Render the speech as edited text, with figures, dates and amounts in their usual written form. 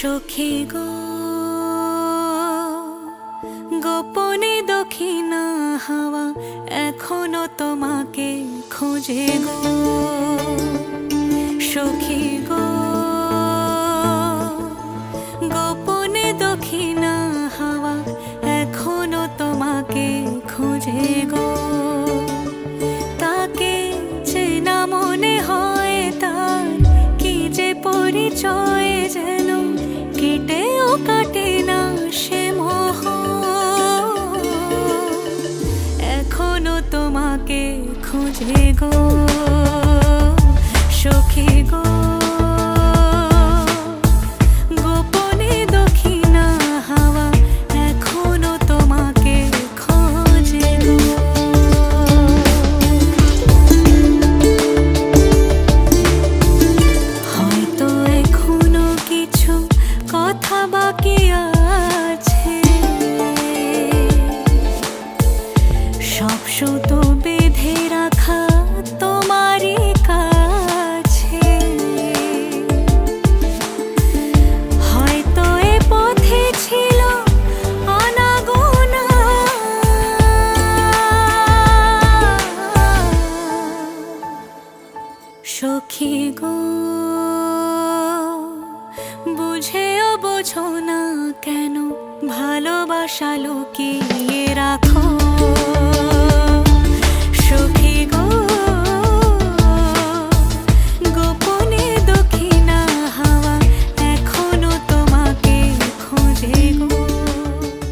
সখী গো গোপনে দক্ষিণা হাওয়া এখনো তোমাকে খোঁজে গো সখী গো গোপনে দক্ষিণা হাওয়া এখনো তোমাকে খোঁজে গো তাকে চেনা মনে হয় তার কি যে পরিচয় যেন কেটেও কাটে না সে মোহ এখনো তোমাকে খোঁজে গো সখী গো গোপনে দক্ষিণা হাওয়া এখনো তোমাকে খোঁজে গো হয়তো এখনো কিছু কথা বাকি আছে সব সুতো বেঁধে রাখা তোমারই কাছে হয়তো এ পথে ছিল আনাগোনা সখী গো বুঝেও বোঝো না কেন ভালোবাসা লুকিয়ে রাখ